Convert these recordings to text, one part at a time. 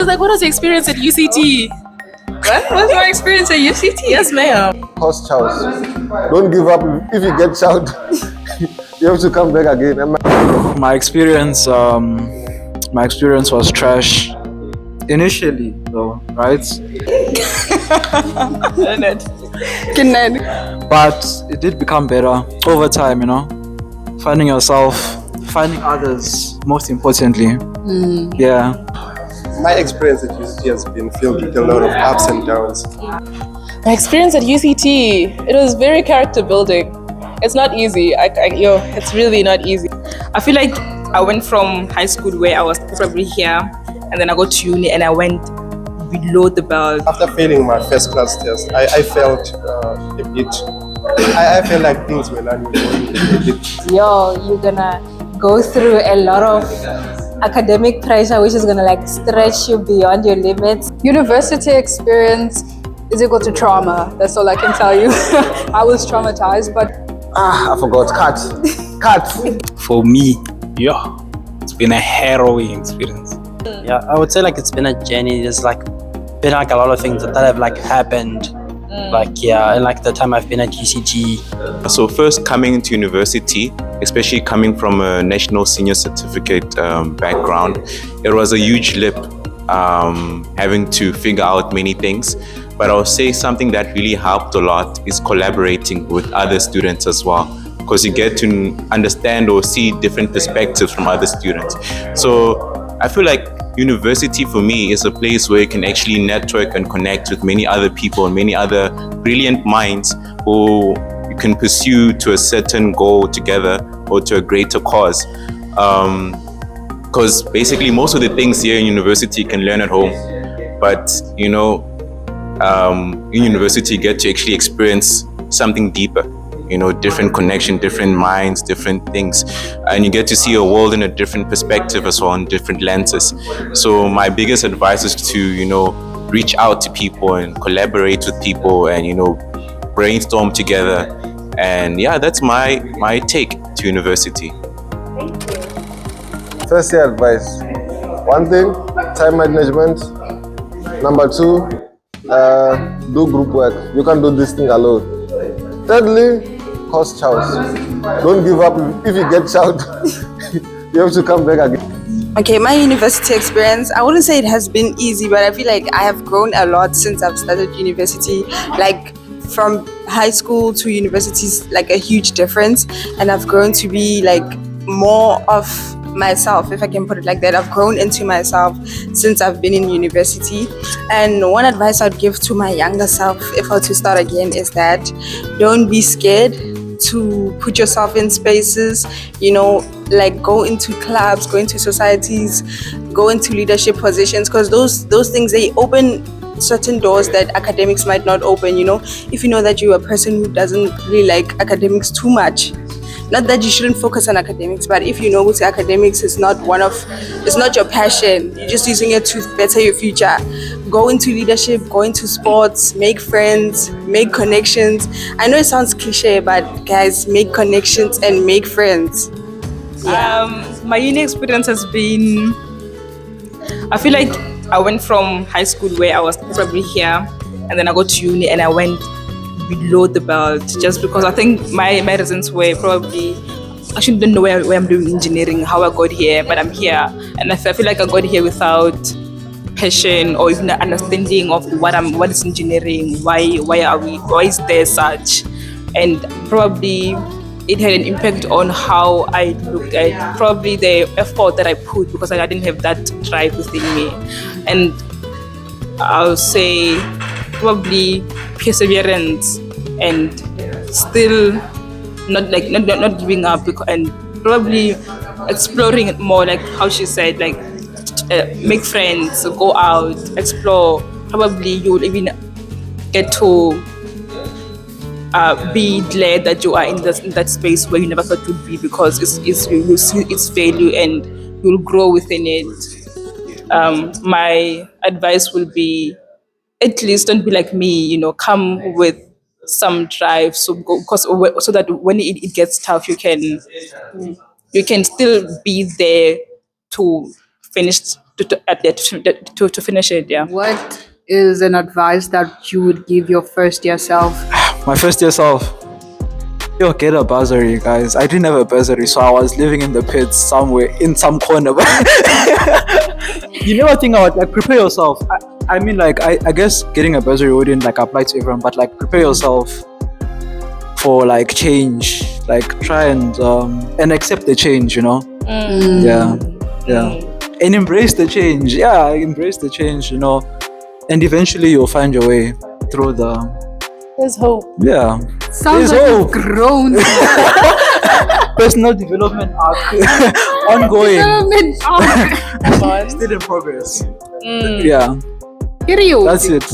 was like, what was your experience at UCT? What was your experience at UCT? Yes, ma'am. Horse chows. Don't give up. If you get chowed, you have to come back again. My experience was trash initially, though, right? But it did become better over time, finding yourself, finding others, most importantly. Yeah. My experience at UCT has been filled with a lot of ups and downs. My experience at UCT, it was very character building. It's not easy. It's really not easy. I feel like I went from high school where I was probably here, and then I got to uni and I went below the belt. After failing my first class test, I felt a bit. I felt like things were not going a bit. You're gonna go through a lot of academic pressure, which is gonna stretch you beyond your limits. University experience is equal to trauma. That's all I can tell you. I was traumatized, but I forgot. Cut. For me, it's been a harrowing experience. Yeah, I would say it's been a journey. There's been a lot of things that have happened. In the time I've been at UCT. So first coming into university, especially coming from a national senior certificate background, it was a huge leap, having to figure out many things. But I would say something that really helped a lot is collaborating with other students as well, because you get to understand or see different perspectives from other students. So I feel like university for me is a place where you can actually network and connect with many other people and many other brilliant minds who you can pursue to a certain goal together or to a greater cause. Because basically most of the things here in university you can learn at home, but in university you get to actually experience something deeper. Different connection, different minds, different things. And you get to see a world in a different perspective as well, in different lenses. So my biggest advice is to, reach out to people and collaborate with people and, brainstorm together. And that's my take to university. First year advice. One thing, time management. Number two, do group work. You can't do this thing alone. Thirdly, horse chows. Don't give up. If you get chowed, you have to come back again. Okay, my university experience, I wouldn't say it has been easy, but I feel like I have grown a lot since I've started university. From high school to university is a huge difference, and I've grown to be more of myself, if I can put it like that. I've grown into myself since I've been in university. And one advice I'd give to my younger self if I were to start again is that don't be scared to put yourself in spaces, go into clubs, go into societies, go into leadership positions, because those things, they open certain doors that academics might not open. If you know that you're a person who doesn't really like academics too much, not that you shouldn't focus on academics, but if you know what academics is not your passion, you're just using it to better your future, go into leadership, go into sports, make friends, make connections. I know it sounds cliche, but guys, make connections and make friends. My uni experience has been, I feel like I went from high school where I was probably here, and then I got to uni and I went below the belt, just because I think my reasons were probably, I actually don't know where I'm doing engineering, how I got here, but I'm here, and I feel like I got here without passion or even understanding of what is engineering, why is there such, and probably it had an impact on how I looked at probably the effort that I put, because I didn't have that drive within me. And I'll say probably perseverance and still not giving up, and probably exploring it more, like how she said, make friends, go out, explore. Probably you'll even get to be glad that you are in that space where you never thought you'd be, because you see its value and you'll grow within it. My advice will be, at least don't be like me, come with some drive, so that when it gets tough, you can still be there to finish to finish it. Yeah. What is an advice that you would give your first year self? My first year self. Yo, get a bursary, guys. I didn't have a bursary, so I was living in the pits somewhere in some corner. You never think about like prepare yourself. I mean, like I guess getting a bursary wouldn't like apply to everyone, but like prepare yourself for like change. Like try and accept the change. You know. Yeah. And embrace the change. Yeah, embrace the change. You know, and eventually you'll find your way through the. There's hope. Yeah. Sounds like you've grown. Personal development arc. Ongoing. Development arc. Come on. Still in progress. Yeah. Period. That's it.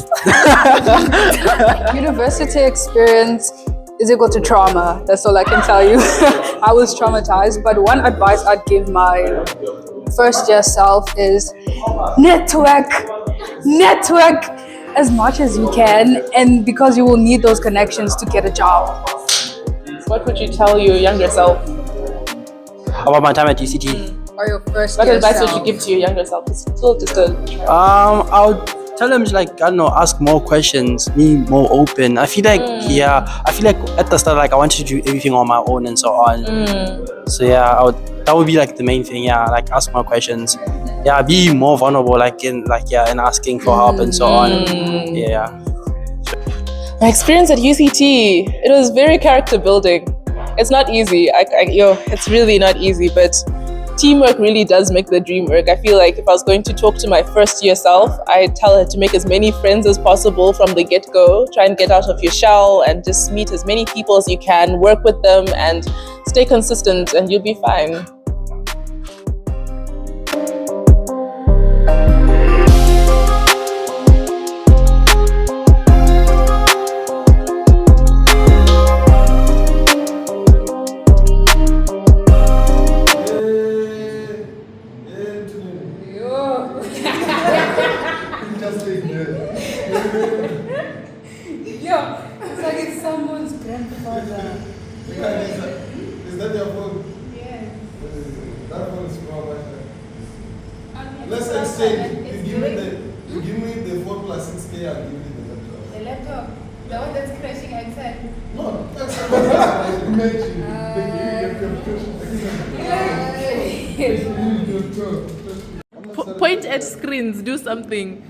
University experience is equal to trauma. That's all I can tell you. I was traumatized, but one advice I'd give my first year self is network as much as you can, and because you will need those connections to get a job. What would you tell your younger self? About my time at UCT. Or your first What year advice self. would you give to your younger self? It's still just a I would tell them like I don't know, ask more questions, be more open. I feel like at the start like I wanted to do everything on my own and so on. So yeah, that would be like the main thing. Yeah, like ask more questions. Yeah, be more vulnerable, and asking for help and so on. Yeah. My experience at UCT, it was very character building. It's not easy. It's really not easy, but teamwork really does make the dream work. I feel like if I was going to talk to my first year self, I'd tell her to make as many friends as possible from the get-go. Try and get out of your shell and just meet as many people as you can, work with them and stay consistent and you'll be fine. It's like it's someone's grandfather. Is that your phone? Yeah. That phone is small. Let's exchange. You give me the 4 plus 6K, I'll give you the laptop. The laptop, the one that's crashing outside. No, that's imagine. Point at screens, do something.